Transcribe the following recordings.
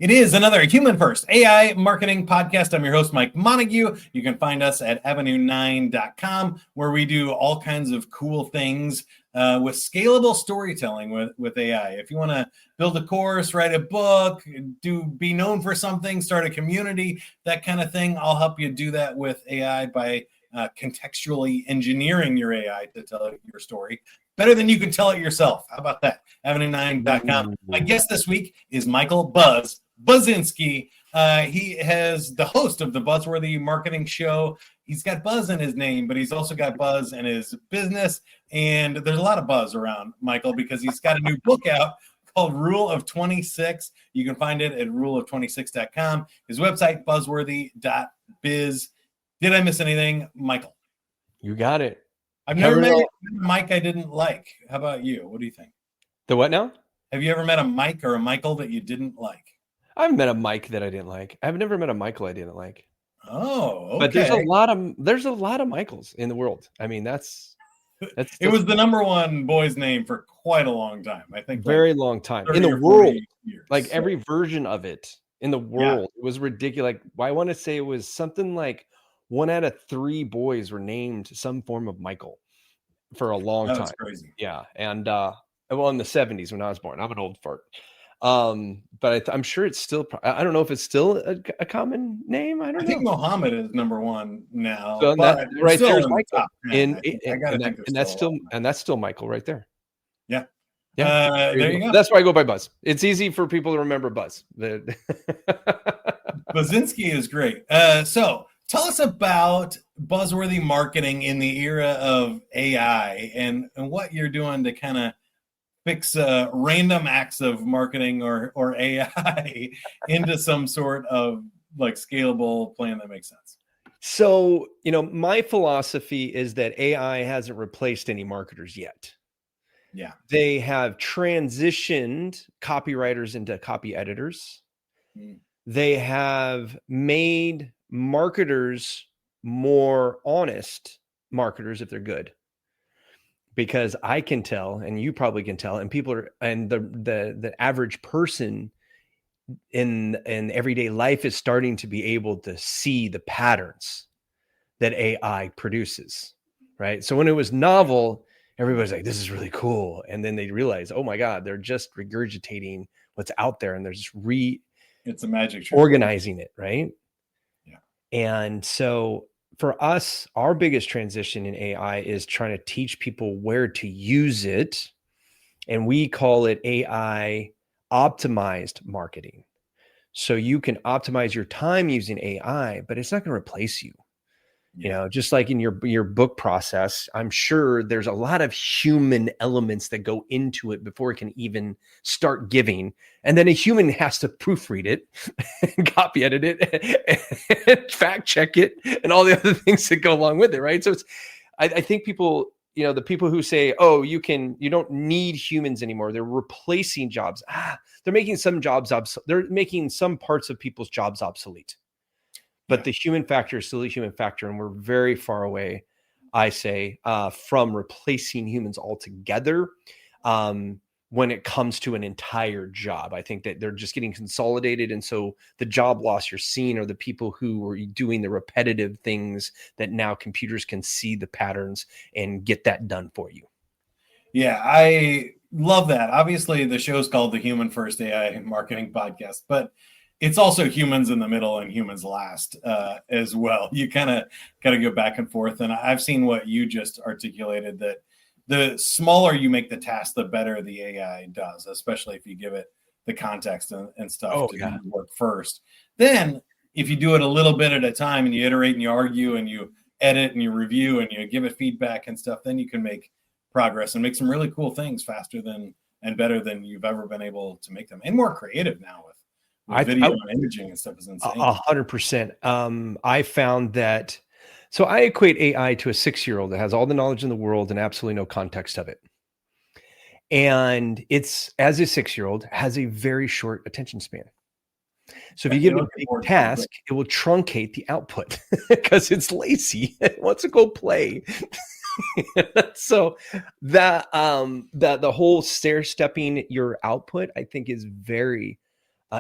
It is another Human First AI marketing podcast. I'm your host, Mike Montague. You can find us at avenue9.com, where we do all kinds of cool things with scalable storytelling with AI. If you want to build a course, write a book, be known for something, start a community, that kind of thing, I'll help you do that with AI by contextually engineering your AI to tell your story better than you can tell it yourself. How about that? Avenue9.com. My guest this week is Michael Buzinski. He is the host of the Buzzworthy marketing show. He's got buzz in his name, but he's also got buzz in his business. And there's a lot of buzz around Michael because he's got a new book out called Rule of 26. You can find it at ruleof26.com. His website, buzzworthy.biz. Did I miss anything, Michael? You got it. I've never met a Mike I didn't like. How about you? What do you think? The what now? Have you ever met a Mike or a Michael that you didn't like? I've met a Mike that I didn't like. I've never met a Michael I didn't like. Oh, okay. But there's a lot of Michaels in the world. I mean, that's it was the number one boy's name for quite a long time. I think very long time in the world. Like every version of it in the world, It was ridiculous. Like, I want to say it was something like 1 out of 3 boys were named some form of Michael for a long time. That's crazy. Yeah, and well, in the 70s when I was born, I'm an old fart. But I'm sure it's still. I don't know if it's still a common name. I think Muhammad is number 1 now. So right there's Michael, and that's still Michael right there. Yeah. Yeah, there you go. That's why I go by Buzz. It's easy for people to remember Buzz. Buzinski is great. So tell us about Buzzworthy marketing in the era of AI and what you're doing to kind of fix random acts of marketing or AI into some sort of like scalable plan that makes sense. So, my philosophy is that AI hasn't replaced any marketers yet. Yeah. They have transitioned copywriters into copy editors. They have made marketers more honest marketers if they're good. Because I can tell, and you probably can tell, and the average person in everyday life is starting to be able to see the patterns that AI produces, right? So when it was novel, everybody's like, this is really cool. And then they realize, oh my God, they're just regurgitating what's out there and they're just it's a magic trick. Organizing it, right? Yeah. And so for us, our biggest transition in AI is trying to teach people where to use it. And we call it AI optimized marketing. So you can optimize your time using AI, but it's not going to replace you. Just like in your book process, I'm sure there's a lot of human elements that go into it before it can even start giving. And then a human has to proofread it and copy edit it and fact check it and all the other things that go along with it. Right. So I think people, the people who say, oh, you don't need humans anymore. They're replacing jobs. They're making some jobs they're making some parts of people's jobs obsolete. But the human factor is still a human factor, and we're very far away, I say, from replacing humans altogether when it comes to an entire job. I think that they're just getting consolidated, and so the job loss you're seeing are the people who are doing the repetitive things that now computers can see the patterns and get that done for you. Yeah, I love that. Obviously, the show's called the Human First AI Marketing Podcast, but it's also humans in the middle and humans last as well. You kind of got to go back and forth. And I've seen what you just articulated, that the smaller you make the task, the better the AI does, especially if you give it the context and stuff do the work first. Then if you do it a little bit at a time and you iterate and you argue and you edit and you review and you give it feedback and stuff, then you can make progress and make some really cool things faster than and better than you've ever been able to make them, and more creative now with video and imaging and stuff is insane. 100%. I found that, so I equate AI to a 6-year-old that has all the knowledge in the world and absolutely no context of it. And it's, as a 6-year-old, has a very short attention span. So if you give it a big task, it will truncate the output because it's lazy. It wants to go play. So that the whole stair stepping your output, I think, is very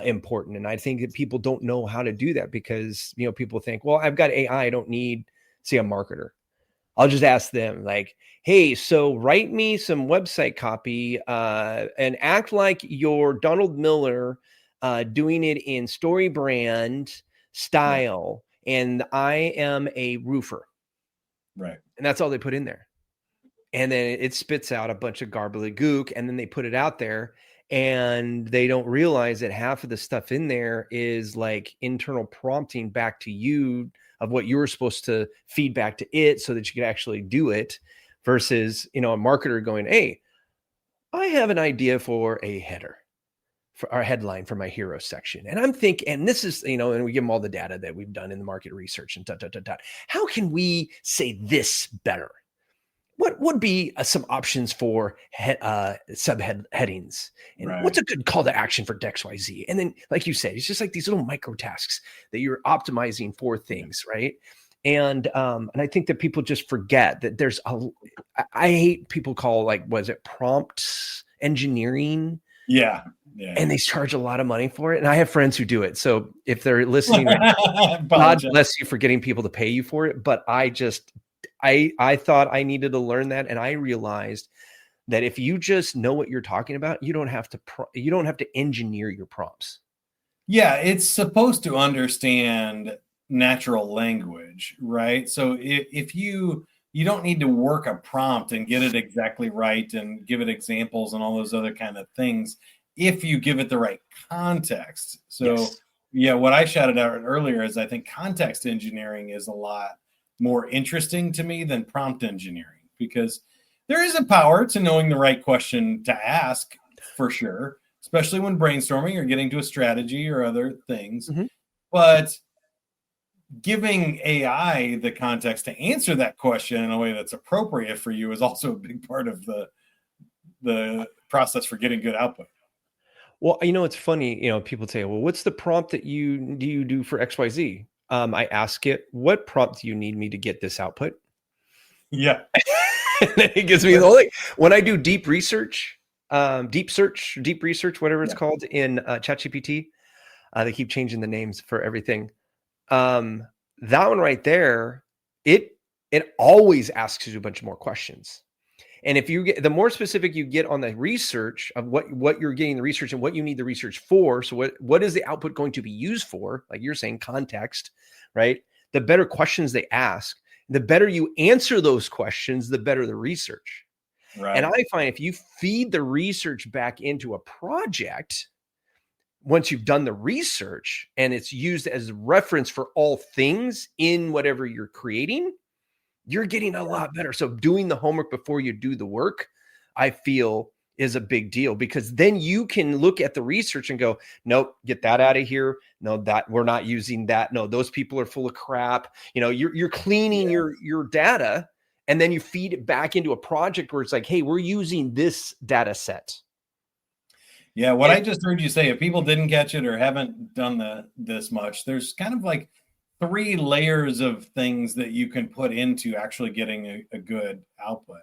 important. And I think that people don't know how to do that because, people think, well, I've got AI. I don't need, say, a marketer. I'll just ask them like, hey, so write me some website copy and act like you're Donald Miller doing it in story brand style. And I am a roofer. Right. And that's all they put in there. And then it spits out a bunch of gobbledygook, and then they put it out there, and they don't realize that half of the stuff in there is like internal prompting back to you of what you were supposed to feed back to it so that you could actually do it, versus, a marketer going, hey, I have an idea for a header, for our headline for my hero section. And I'm thinking, and this is, and we give them all the data that we've done in the market research and how can we say this better? What would be some options for subhead headings? And what's a good call to action for XYZ? And then, like you said, it's just like these little micro tasks that you're optimizing for things, right? And I think that people just forget that there's I hate people call prompt engineering? Yeah. And they charge a lot of money for it. And I have friends who do it. So if they're listening, God bless you for getting people to pay you for it. But I thought I needed to learn that, and I realized that if you just know what you're talking about, you don't have to engineer your prompts. Yeah, it's supposed to understand natural language, right? So if you don't need to work a prompt and get it exactly right and give it examples and all those other kind of things, if you give it the right context. So yes. Yeah, what I shouted out earlier is I think context engineering is a lot more interesting to me than prompt engineering, because there is a power to knowing the right question to ask for sure, especially when brainstorming or getting to a strategy or other things. Mm-hmm. But giving AI the context to answer that question in a way that's appropriate for you is also a big part of the process for getting good output. Well, it's funny, people say, well, what's the prompt that you do for XYZ? I ask it, what prompt do you need me to get this output? Yeah. And then it gives me when I do deep research, deep research, whatever it's called in ChatGPT, they keep changing the names for everything. That one right there, it always asks you a bunch more questions. And if you get, the more specific you get on the research of what you're getting the research and what you need the research for, so what is the output going to be used for, like you're saying, context, right? The better questions they ask, the better you answer those questions, the better the research. Right. And I find if you feed the research back into a project, once you've done the research and it's used as reference for all things in whatever you're creating, you're getting a lot better. So doing the homework before you do the work, I feel, is a big deal, because then you can look at the research and go, nope, get that out of here. No, that we're not using that. No, those people are full of crap. You're cleaning your data, and then you feed it back into a project where it's like, hey, we're using this data set. Yeah, I just heard you say, if people didn't catch it or haven't done this much, there's kind of like 3 layers of things that you can put into actually getting a good output.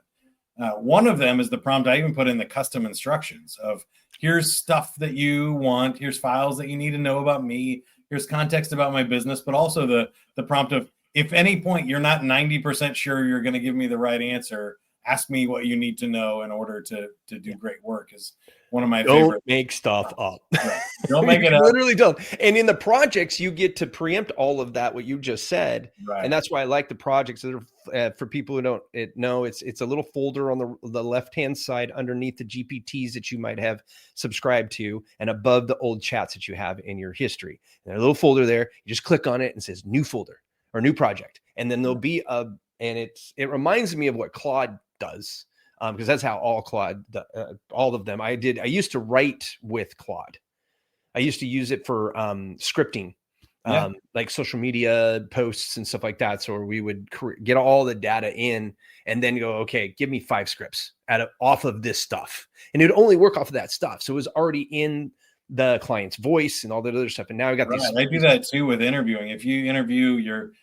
One of them is the prompt. I even put in the custom instructions of, here's stuff that you want, here's files that you need to know about me, here's context about my business, but also the prompt of, if any point you're not 90% sure you're going to give me the right answer, ask me what you need to know in order to do great work, is one of my favorite. Don't make stuff up. Right. Don't make it up. Literally don't. And in the projects, you get to preempt all of that, what you just said. Right. And that's why I like the projects that are, for people who don't know, it's a little folder on the left-hand side underneath the GPTs that you might have subscribed to, and above the old chats that you have in your history. And there's a little folder there. You just click on it and it says new folder or new project. And then there'll be it reminds me of what Claude does. Because that's how all of them. I used to write with Claude. I used to use it for scripting, like social media posts and stuff like that. So we would get all the data in and then go, okay, give me 5 scripts off of this stuff. And it would only work off of that stuff. So it was already in the client's voice and all that other stuff. And now we got these. I do that too with interviewing. If you interview your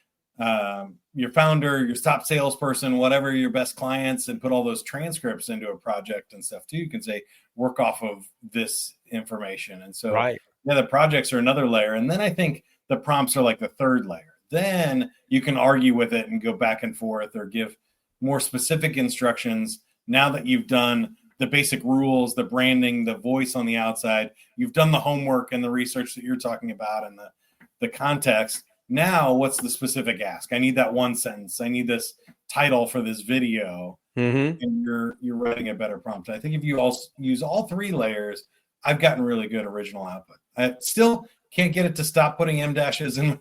founder, your top salesperson, whatever, your best clients, and put all those transcripts into a project and stuff too, you can say, work off of this information. And so Yeah, the projects are another layer. And then I think the prompts are like the third layer. Then you can argue with it and go back and forth or give more specific instructions. Now that you've done the basic rules, the branding, the voice on the outside, you've done the homework and the research that you're talking about and the context. Now, what's the specific ask? I need that one sentence. I need this title for this video. Mm-hmm. And you're writing a better prompt. I think if you all use all three layers, I've gotten really good original output. I still can't get it to stop putting M dashes in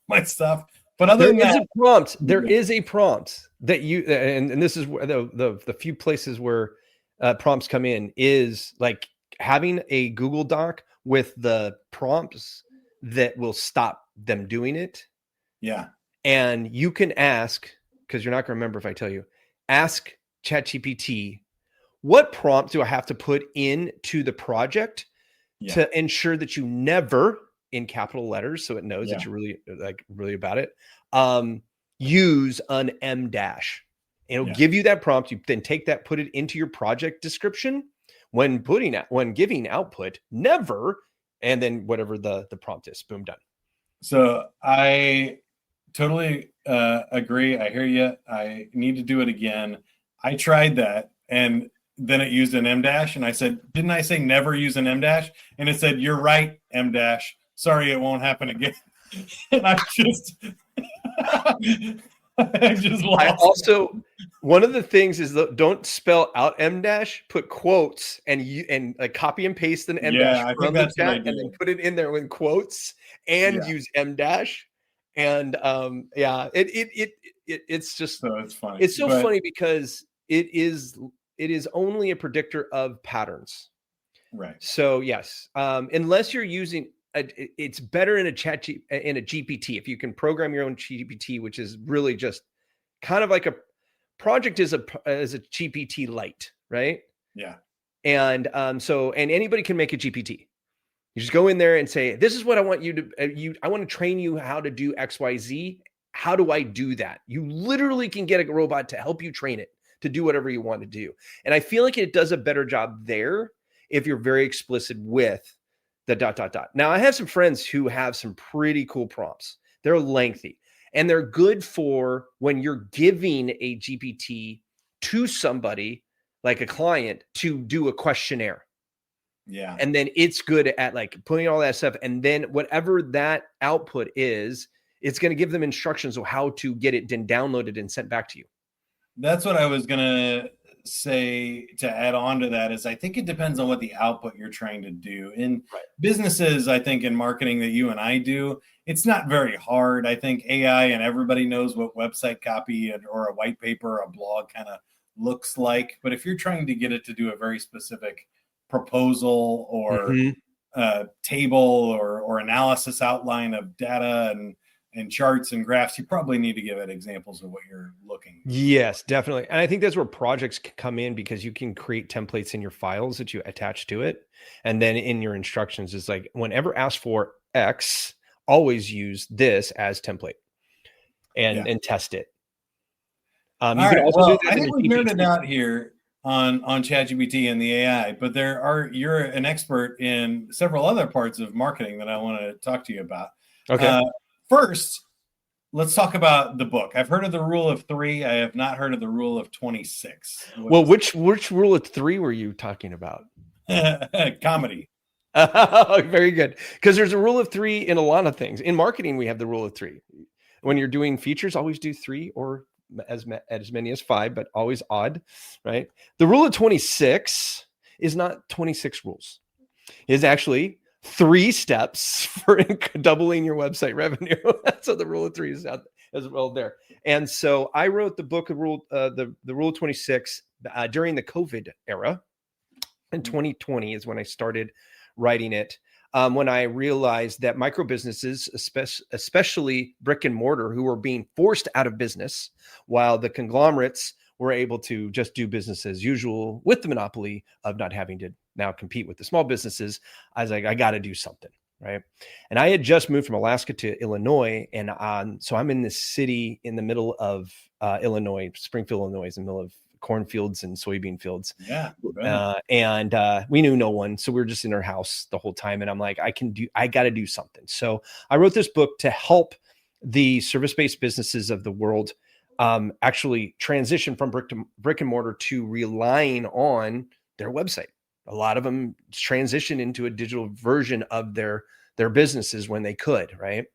my stuff. But other than that, there is a prompt that you, and this is where the few places where prompts come in is like having a Google Doc with the prompts that will stop them doing it. Yeah. And you can ask, because you're not going to remember if I tell you, ask ChatGPT, what prompt do I have to put into the project to ensure that you never, in capital letters, so it knows that you're really about it, use an M dash. It'll give you that prompt. You then take that, put it into your project description when giving output, never, and then whatever the prompt is, boom, done. So I totally agree. I hear you. I need to do it again. I tried that and then it used an M dash. And I said, didn't I say never use an M dash? And it said, you're right, M dash. Sorry, it won't happen again. And I just, lost. Also, one of the things is don't spell out M dash, put quotes and copy and paste an M dash from the chat and then put it in there with quotes and use M dash. And it's just, so it's funny. It's so funny because it is only a predictor of patterns. Right. So yes, unless you're using it's better in a GPT. If you can program your own GPT, which is really just kind of like a project is a GPT light, right? Yeah. And so anybody can make a GPT. You just go in there and say, this is what I want you to I want to train you how to do XYZ. How do I do that? You literally can get a robot to help you train it to do whatever you want to do. And I feel like it does a better job there if you're very explicit with the ... Now, I have some friends who have some pretty cool prompts. They're lengthy and they're good for when you're giving a GPT to somebody like a client to do a questionnaire. Yeah. And then it's good at like putting all that stuff. And then whatever that output is, it's going to give them instructions of how to get it then downloaded and sent back to you. That's what I was going to say to add on to that is I think it depends on what the output you're trying to do. In businesses, I think in marketing that you and I do, it's not very hard. I think AI and everybody knows what website copy or a white paper or a blog kind of looks like. But if you're trying to get it to do a very specific proposal or table or analysis outline of data and charts and graphs, you probably need to give it examples of what you're looking for. Yes, definitely. And I think that's where projects can come in because you can create templates in your files that you attach to it. And then in your instructions is like, whenever asked for X, always use this as template and test it. You can also do that. I think we've nerded out here on ChatGPT and the AI, but you're an expert in several other parts of marketing that I want to talk to you about. Okay. First, let's talk about the book. I've heard of the rule of 3. I have not heard of the rule of 26. Which rule of 3 were you talking about? Comedy. Very good. Because there's a rule of 3 in a lot of things. In marketing, we have the rule of 3. When you're doing features, always do 3 or as many as 5, but always odd, right? The rule of 26 is not 26 rules. It's actually 3 steps for doubling your website revenue. So the rule of 3 is out as well there. And so I wrote the book of the rule of 26 during the COVID era. In 2020 is when I started writing it. When I realized that micro businesses, especially brick and mortar, who were being forced out of business, while the conglomerates were able to just do business as usual with the monopoly of not having to now compete with the small businesses, I was like, I got to do something, right? And I had just moved from Alaska to Illinois, and so I'm in this city in the middle of Illinois. Springfield, Illinois is in the middle of cornfields and soybean fields. Yeah. And we knew no one. So we were just in our house the whole time. And I'm like, I got to do something. So I wrote this book to help the service-based businesses of the world actually transition from brick and mortar to relying on their website. A lot of them transition into a digital version of their businesses when they could, right?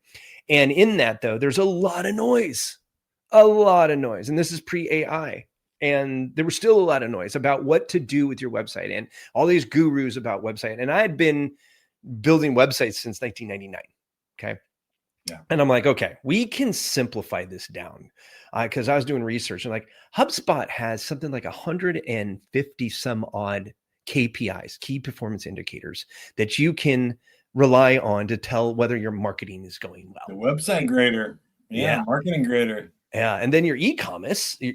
And in that, though, there's a lot of noise. And this is pre-AI. And there was still a lot of noise about what to do with your website and all these gurus about website. And I had been building websites since 1999. Okay. Yeah. And I'm like, okay, we can simplify this down because I was doing research and like HubSpot has something like 150 some odd KPIs, key performance indicators that you can rely on to tell whether your marketing is going well. The website grader. Yeah. Marketing grader. Yeah. And then your e-commerce in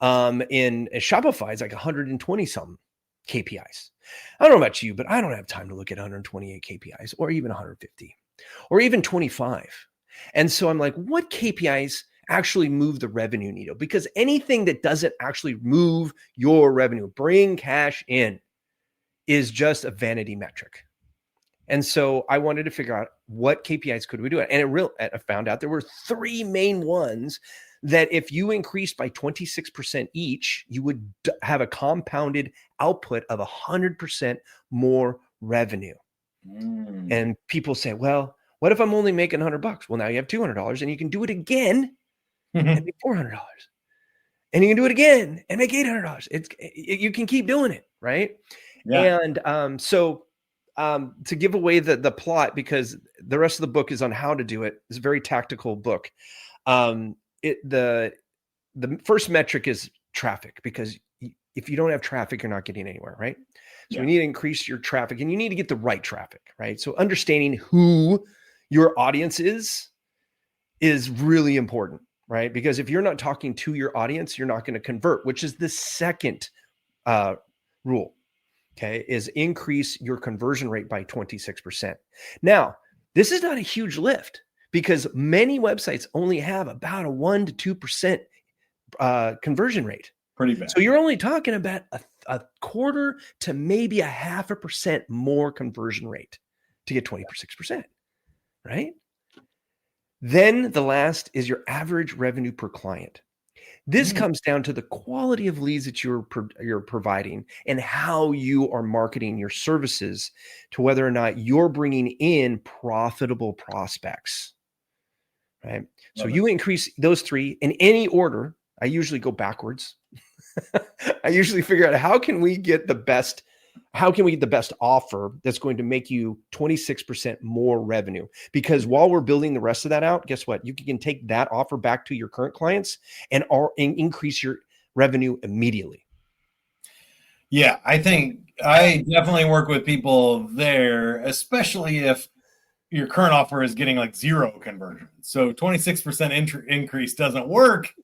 Shopify is like 120 some KPIs. I don't know about you, but I don't have time to look at 128 KPIs or even 150 or even 25. And so I'm like, what KPIs actually move the revenue needle? Because anything that doesn't actually move your revenue, bring cash in, is just a vanity metric. And so I wanted to figure out what KPIs could we do. And I found out there were three main ones that if you increased by 26% each, you would have a compounded output of 100% more revenue. And people say, well, what if I'm only making $100? Well, now you have $200 and you can do it again and make $400. And you can do it again and make $800. You can keep doing it, right? Yeah. And so to give away the plot, because the rest of the book is on how to do it. It's a very tactical book. The first metric is traffic, because if you don't have traffic, you're not getting anywhere, right? So you need to increase your traffic and you need to get the right traffic, right? So understanding who your audience is really important, right? Because if you're not talking to your audience, you're not going to convert, which is the second rule, okay, is increase your conversion rate by 26%. Now, this is not a huge lift because many websites only have about a 1% to 2% conversion rate. Pretty bad. So you're only talking about a quarter to maybe 0.5% more conversion rate to get 26%, right? Then the last is your average revenue per client. This comes down to the quality of leads that you're providing and how you are marketing your services to whether or not you're bringing in profitable prospects, right? So you increase those three in any order. I usually go backwards. I usually figure out how can we get the best offer that's going to make you 26% more revenue? Because while we're building the rest of that out, guess what? You can take that offer back to your current clients and increase your revenue immediately. Yeah, I think I definitely work with people there, especially if your current offer is getting like 0 conversion. So 26% increase doesn't work.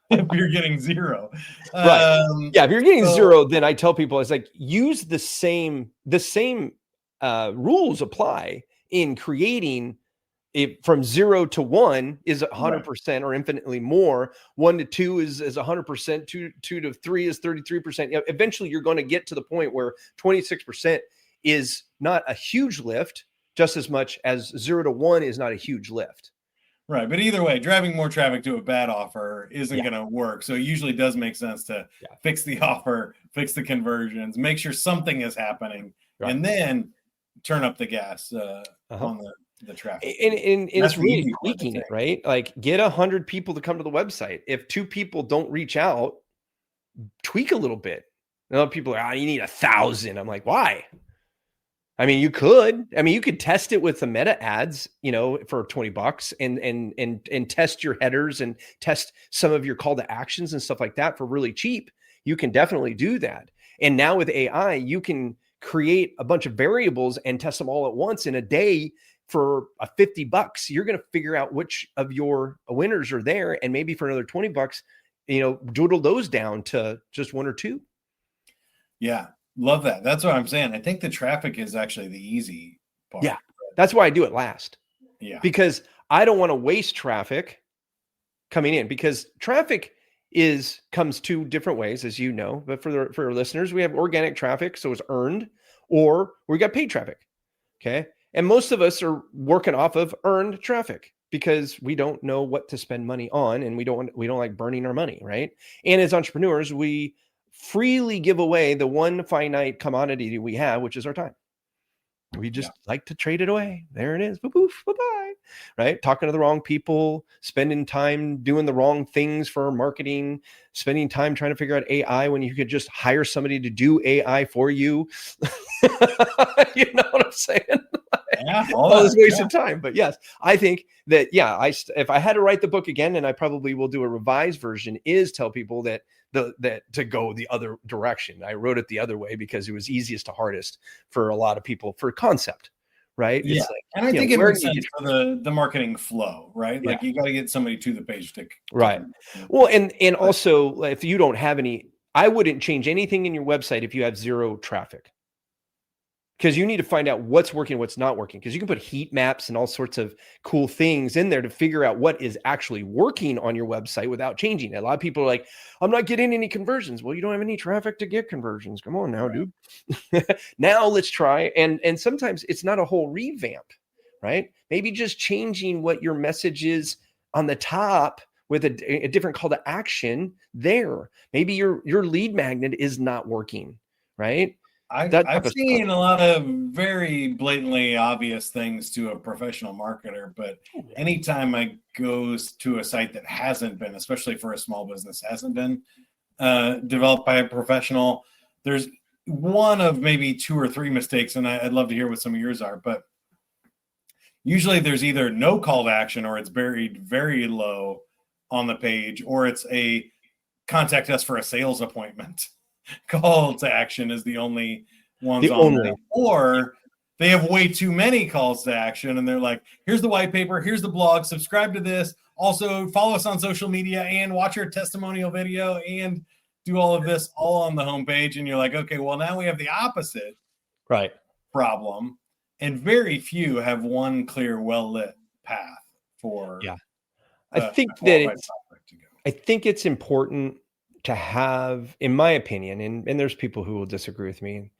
If you're getting 0. Right. Yeah. If you're getting 0, then I tell people, it's like, use the same rules apply in creating it from 0 to 1 is 100% or infinitely more. 1 to 2 is 100%. 2 to 3 is 33%. Eventually you're going to get to the point where 26% is not a huge lift, just as much as 0 to 1 is not a huge lift. Right. But either way, driving more traffic to a bad offer isn't going to work. So it usually does make sense to fix the offer, fix the conversions, make sure something is happening, and then turn up the gas on the traffic. And it's really tweaking it, right? Like get 100 people to come to the website. If 2 people don't reach out, tweak a little bit. People are, you need 1,000. I'm like, why? I mean, you could test it with the meta ads, for $20 and test your headers and test some of your call to actions and stuff like that for really cheap. You can definitely do that. And now with AI, you can create a bunch of variables and test them all at once in a day for $50. You're going to figure out which of your winners are there. And maybe for another $20, doodle those down to just 1 or 2. Yeah. Love that. That's what I'm saying. I think the traffic is actually the easy part. Yeah. That's why I do it last. Yeah. Because I don't want to waste traffic coming in, because traffic comes two different ways, as you know. But for our listeners, we have organic traffic, so it's earned, or we got paid traffic. Okay. And most of us are working off of earned traffic because we don't know what to spend money on, and we don't like burning our money, right? And as entrepreneurs, we freely give away the one finite commodity we have, which is our time. We just like to trade it away. There it is. Poof, bye-bye. Right? Talking to the wrong people, spending time doing the wrong things for marketing, spending time trying to figure out AI when you could just hire somebody to do AI for you. You know what I'm saying? Yeah, all this waste of time. But yes, I think that, if I had to write the book again, and I probably will do a revised version, is tell people that to go the other direction. I wrote it the other way because it was easiest to hardest for a lot of people for concept, right? Yeah. It's like, and I think it makes sense for the marketing flow, right? Like you got to get somebody to the page to right. Well, and also if you don't have any, I wouldn't change anything in your website if you have zero traffic. Because you need to find out what's working, what's not working. Because you can put heat maps and all sorts of cool things in there to figure out what is actually working on your website without changing it. A lot of people are like, I'm not getting any conversions. Well, you don't have any traffic to get conversions. Come on now, dude. Now let's try. And sometimes it's not a whole revamp, right? Maybe just changing what your message is on the top with a different call to action there. Maybe your lead magnet is not working, right? I've seen a lot of very blatantly obvious things to a professional marketer, but anytime I go to a site that hasn't been, especially for a small business, hasn't been developed by a professional, there's one of maybe 2 or 3 mistakes, and I'd love to hear what some of yours are, but usually there's either no call to action, or it's buried very low on the page, or it's a contact us for a sales appointment. Call to action is the only ones on there. Or they have way too many calls to action, and they're like, here's the white paper, here's the blog, subscribe to this, also follow us on social media, and watch our testimonial video, and do all of this all on the homepage. And you're like, okay, well, now we have the opposite problem, and very few have one clear, well-lit path for I think it's important to have, in my opinion, and there's people who will disagree with me,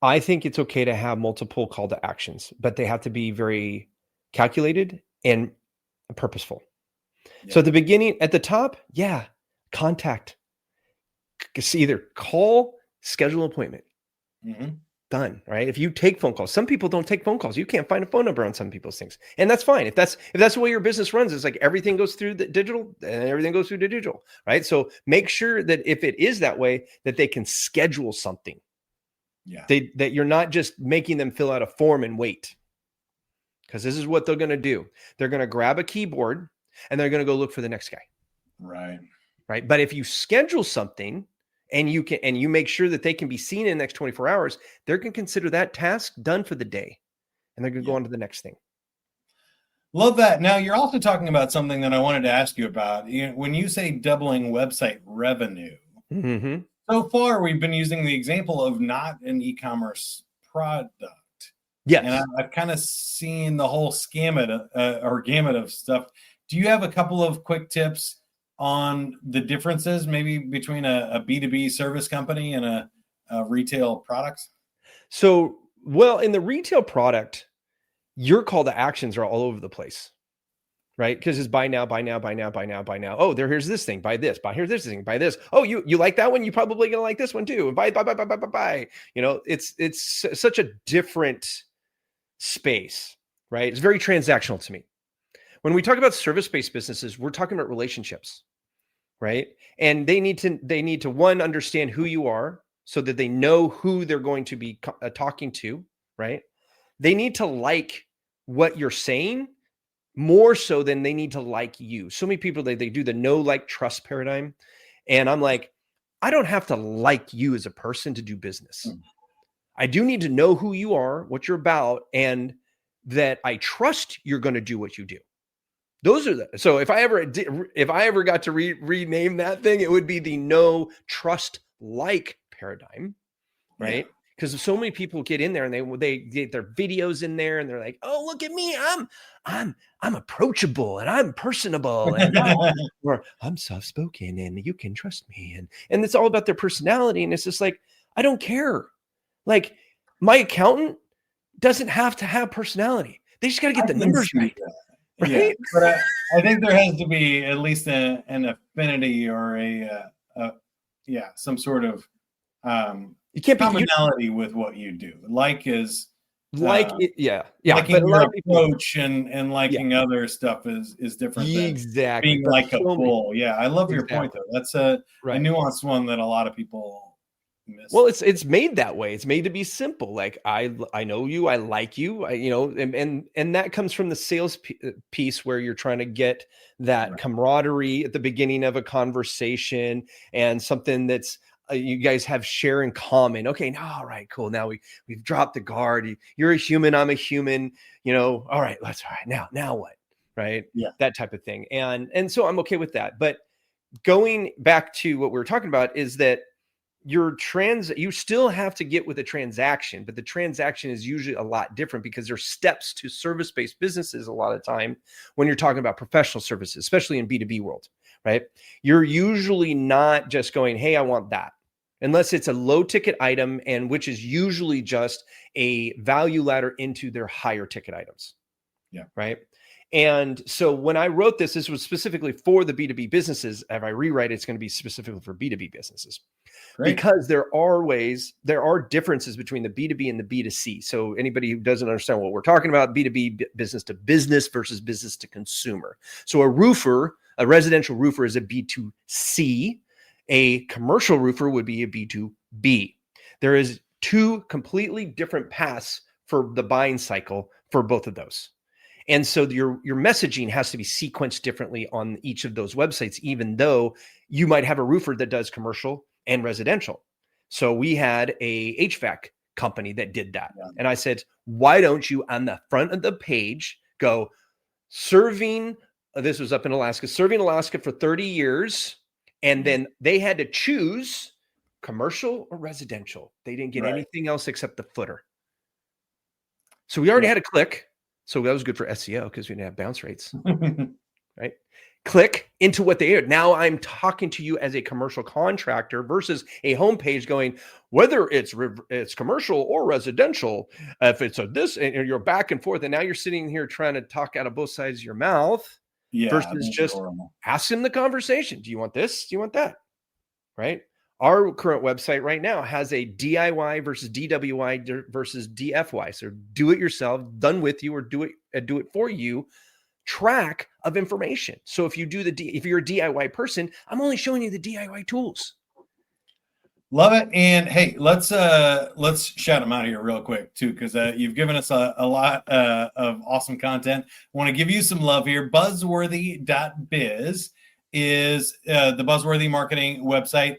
I think it's okay to have multiple call to actions, but they have to be very calculated and purposeful. So at the beginning, at the top, contact. Either call, schedule an appointment. Done, right? If you take phone calls, some people don't take phone calls. You can't find a phone number on some people's things, and that's fine. If that's the way your business runs, it's like everything goes through the digital, and everything goes through the digital, right? So make sure that if it is that way, that they can schedule something. That you're not just making them fill out a form and wait, because this is what they're going to do. They're going to grab a keyboard and they're going to go look for the next guy. Right. But if you schedule something, and you make sure that they can be seen in the next 24 hours, they're going to consider that task done for the day, and they're going to go on to the next thing. Love that. Now, you're also talking about something that I wanted to ask you about. When you say doubling website revenue, so far we've been using the example of not an e-commerce product. Yes. And I've kind of seen the whole gamut of stuff. Do you have a couple of quick tips on the differences maybe between a B2B service company and a retail product? So, well, in the retail product, your call to actions are all over the place, right? Because it's buy now, buy now, buy now, buy now, buy now. Oh, here's this thing, buy this, here's this thing, buy this. Oh, you like that one? You're probably going to like this one too. And buy. It's such a different space, right? It's very transactional to me. When we talk about service-based businesses, we're talking about relationships, right? And they need to one, understand who you are so that they know who they're going to be talking to, right? They need to like what you're saying more so than they need to like you. So many people, they do the know, like, trust paradigm. And I'm like, I don't have to like you as a person to do business. I do need to know who you are, what you're about, and that I trust you're going to do what you do. Those are so if I ever got to rename that thing, it would be the know, trust, like paradigm, right? because so many people get in there and they get their videos in there and they're like, oh, look at me, I'm approachable and I'm personable and or I'm soft spoken and you can trust me, and it's all about their personality, and it's just like, I don't care. Like, my accountant doesn't have to have personality. They just got to get the numbers right. Right? Yeah, but I think there has to be at least an affinity or some sort of you can't be commonality with what you do. Liking but your approach and liking other stuff is different than being like a bull. Yeah, I love your point though. That's a nuanced one that a lot of people miss. Well, it's made that way. It's made to be simple. Like, I know you, I like you, and that comes from the sales piece where you're trying to get that camaraderie at the beginning of a conversation and something that's you guys have share in common. Okay, now, all right, cool. Now we've dropped the guard. You're a human, I'm a human. All right, that's all right. Now what? Right? Yeah, that type of thing. And so I'm okay with that. But going back to what we were talking about is that you still have to get with a transaction, but the transaction is usually a lot different because there's steps to service-based businesses a lot of time when you're talking about professional services, especially in B2B world, right? You're usually not just going, hey, I want that, unless it's a low ticket item, and which is usually just a value ladder into their higher ticket items. Yeah. Right. And so when I wrote this was specifically for the B2B businesses. If I rewrite it, it's going to be specifically for B2B businesses. Great. Because there are differences between the B2B and the B2C. So anybody who doesn't understand what we're talking about, B2B, business to business versus business to consumer. So a residential roofer is a B2C. A commercial roofer would be a B2B. There is two completely different paths for the buying cycle for both of those. And so your messaging has to be sequenced differently on each of those websites, even though you might have a roofer that does commercial and residential. So we had a HVAC company that did that. Yeah. And I said, why don't you on the front of the page go this was up in Alaska, serving Alaska for 30 years. And then they had to choose commercial or residential. They didn't get anything else except the footer. So we already had a click. So that was good for SEO because we didn't have bounce rates, right? Click into what they are. Now I'm talking to you as a commercial contractor versus a homepage going, whether it's commercial or residential, if it's this, and you're back and forth. And now you're sitting here trying to talk out of both sides of your mouth versus just ask them the conversation. Do you want this? Do you want that? Right? Our current website right now has a DIY versus DWI versus DFY. So do it yourself, done with you, or do it for you track of information. So if you're a DIY person, I'm only showing you the DIY tools. Love it. And hey, let's shout them out here real quick too, because you've given us a lot of awesome content. I want to give you some love here. Buzzworthy.biz is the Buzzworthy marketing website.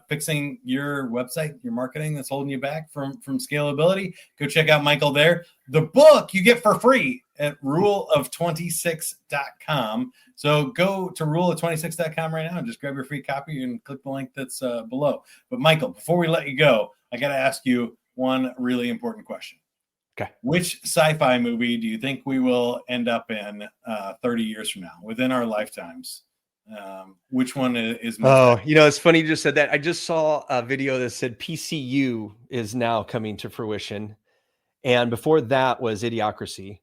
Fixing your website, your marketing that's holding you back from scalability. Go check out Michael there. The book you get for free at ruleof26.com. So go to ruleof26.com right now and just grab your free copy and click the link that's below. But Michael, before we let you go, I got to ask you one really important question. Okay. Which sci-fi movie do you think we will end up in 30 years from now, within our lifetimes? Which one is most it's funny you just said that. I just saw a video that said PCU is now coming to fruition, and before that was Idiocracy.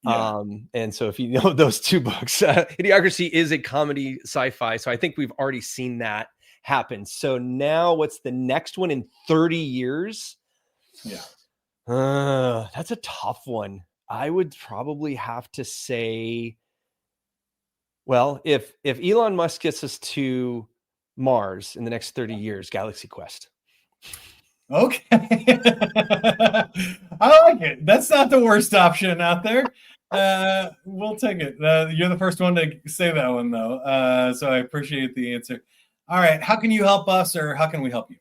And so if you know those two books, Idiocracy is a comedy sci-fi, so I think we've already seen that happen. So now what's the next one in 30 years? That's a tough one. I would probably have to say, well, if Elon Musk gets us to Mars in the next 30 years, Galaxy Quest. Okay. I like it. That's not the worst option out there. We'll take it. You're the first one to say that one, though. So I appreciate the answer. All right. How can you help us, or how can we help you?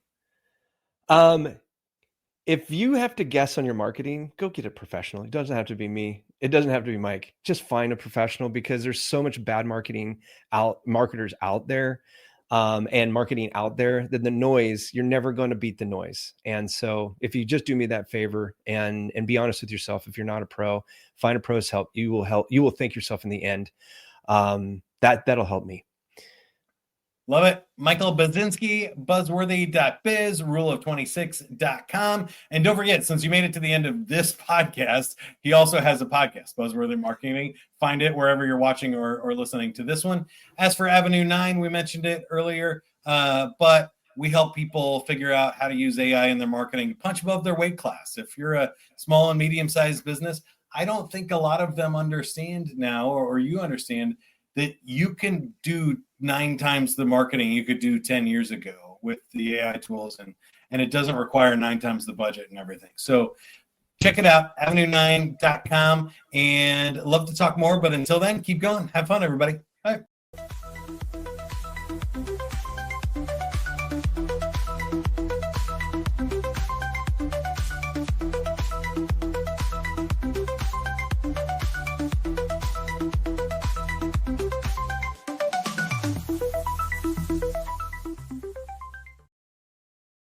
If you have to guess on your marketing, go get a professional. It doesn't have to be me. It doesn't have to be Mike. Just find a professional, because there's so much bad marketers out there. and marketing out there, then the noise, you're never going to beat the noise. And so if you just do me that favor and be honest with yourself, if you're not a pro, find a pro's help. You will thank yourself in the end. That'll help me. Love it. Michael Buzinski, buzzworthy.biz, ruleof26.com. And don't forget, since you made it to the end of this podcast, he also has a podcast, Buzzworthy Marketing. Find it wherever you're watching or listening to this one. As for Avenue 9, we mentioned it earlier, but we help people figure out how to use AI in their marketing, punch above their weight class. If you're a small and medium-sized business, I don't think a lot of them understand now, or you understand, that you can do 9 times the marketing you could do 10 years ago with the AI tools, and it doesn't require 9 times the budget and everything. So check it out, avenue9.com, and love to talk more. But until then, keep going. Have fun, everybody.